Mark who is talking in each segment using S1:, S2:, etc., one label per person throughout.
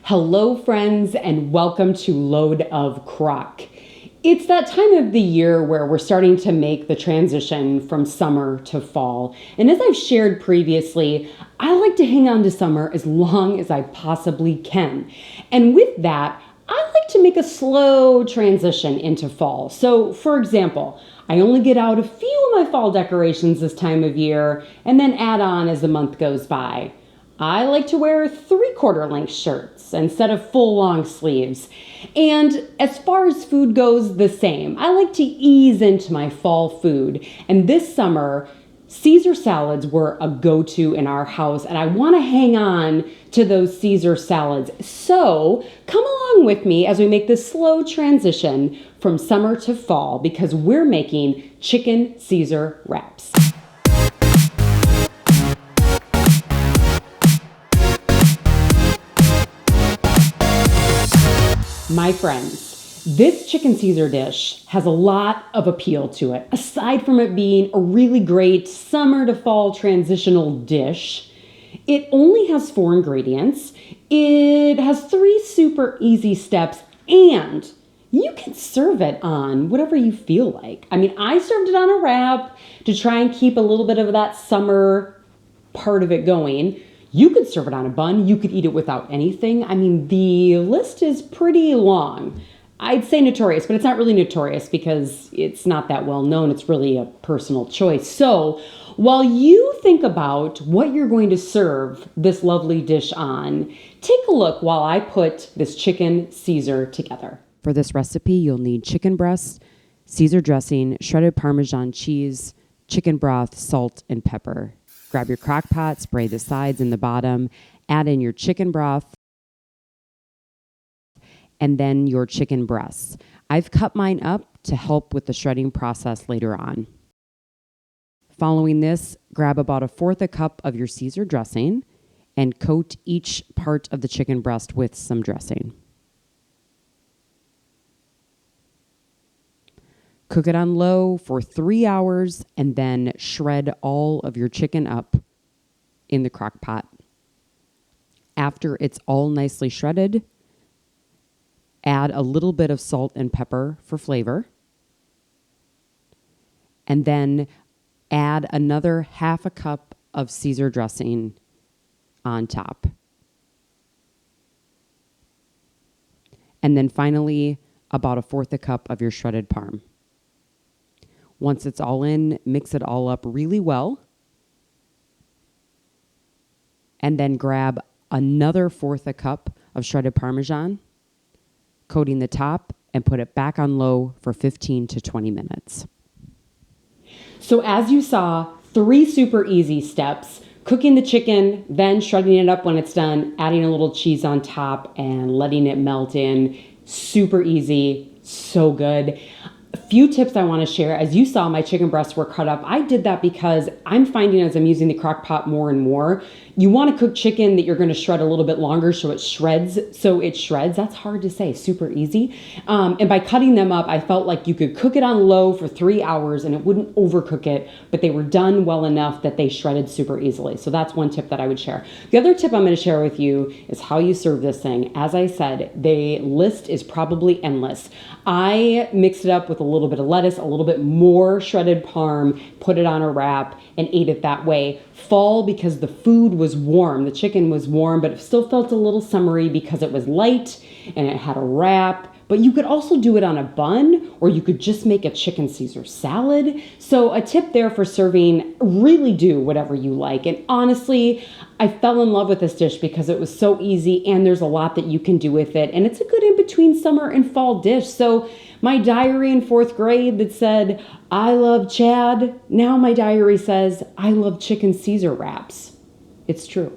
S1: Hello friends, and welcome to Load of Crock. It's that time of the year where we're starting to make the transition from summer to fall. And as I've shared previously, I like to hang on to summer as long as I possibly can. And with that, I like to make a slow transition into fall. So for example, I only get out a few of my fall decorations this time of year and then add on as the month goes by. I like to wear 3/4 length shirts instead of full long sleeves. And as far as food goes, the same. I like to ease into my fall food. And this summer, Caesar salads were a go-to in our house, and I want to hang on to those Caesar salads. So come along with me as we make this slow transition from summer to fall because we're making chicken Caesar wraps. My friends, this chicken Caesar dish has a lot of appeal to it. Aside from it being a really great summer to fall transitional dish, it only has 4 ingredients. It has 3 super easy steps, and you can serve it on whatever you feel like. I mean, I served it on a wrap to try and keep a little bit of that summer part of it going. You could serve it on a bun. You could eat it without anything. I mean, the list is pretty long. I'd say notorious, but it's not really notorious because it's not that well known. It's really a personal choice. So while you think about what you're going to serve this lovely dish on, take a look while I put this chicken Caesar together.
S2: For this recipe, you'll need chicken breast, Caesar dressing, shredded Parmesan cheese, chicken broth, salt, and pepper. Grab your crock pot, spray the sides and the bottom, add in your chicken broth, and then your chicken breasts. I've cut mine up to help with the shredding process later on. Following this, grab about 1/4 cup of your Caesar dressing and coat each part of the chicken breast with some dressing. Cook it on low for 3 hours and then shred all of your chicken up in the crock pot. After it's all nicely shredded, add a little bit of salt and pepper for flavor. And then add another 1/2 cup of Caesar dressing on top. And then finally, about 1/4 cup of your shredded parm. Once it's all in, mix it all up really well. And then grab another 1/4 cup of shredded Parmesan, coating the top, and put it back on low for 15 to 20 minutes.
S1: So as you saw, 3 super easy steps. Cooking the chicken, then shredding it up when it's done, adding a little cheese on top, and letting it melt in. Super easy, so good. A few tips I want to share. As you saw, my chicken breasts were cut up. I did that because I'm finding as I'm using the crock pot more and more, you want to cook chicken that you're going to shred a little bit longer so it shreds. That's hard to say, super easy. And by cutting them up, I felt like you could cook it on low for 3 hours and it wouldn't overcook it, but they were done well enough that they shredded super easily. So that's one tip that I would share. The other tip I'm going to share with you is how you serve this thing. As I said, the list is probably endless. I mixed it up with a little bit of lettuce, a little bit more shredded parm, put it on a wrap, and ate it that way. Fall because the food was warm. The chicken was warm, but it still felt a little summery because it was light and it had a wrap. But you could also do it on a bun, or you could just make a chicken Caesar salad. So a tip there for serving, really do whatever you like. And honestly, I fell in love with this dish because it was so easy and there's a lot that you can do with it. And it's a good in-between summer and fall dish. So my diary in 4th grade that said, I love Chad, now my diary says, I love chicken Caesar wraps. It's true.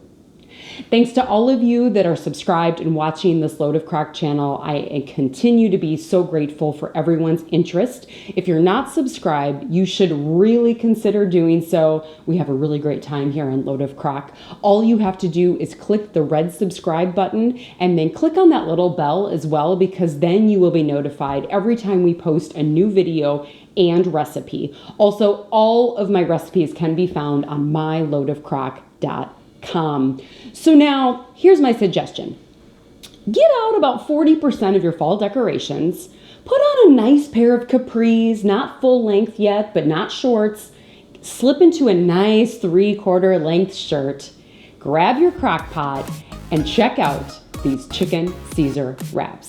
S1: Thanks to all of you that are subscribed and watching this Load of Crock channel. I continue to be so grateful for everyone's interest. If you're not subscribed, you should really consider doing so. We have a really great time here on Load of Crock. All you have to do is click the red subscribe button and then click on that little bell as well, because then you will be notified every time we post a new video and recipe. Also, all of my recipes can be found on myloadofcrock.com. So now, here's my suggestion. Get out about 40% of your fall decorations. Put on a nice pair of capris, not full length yet, but not shorts. Slip into a nice 3/4 length shirt. Grab your crock pot and check out these chicken Caesar wraps.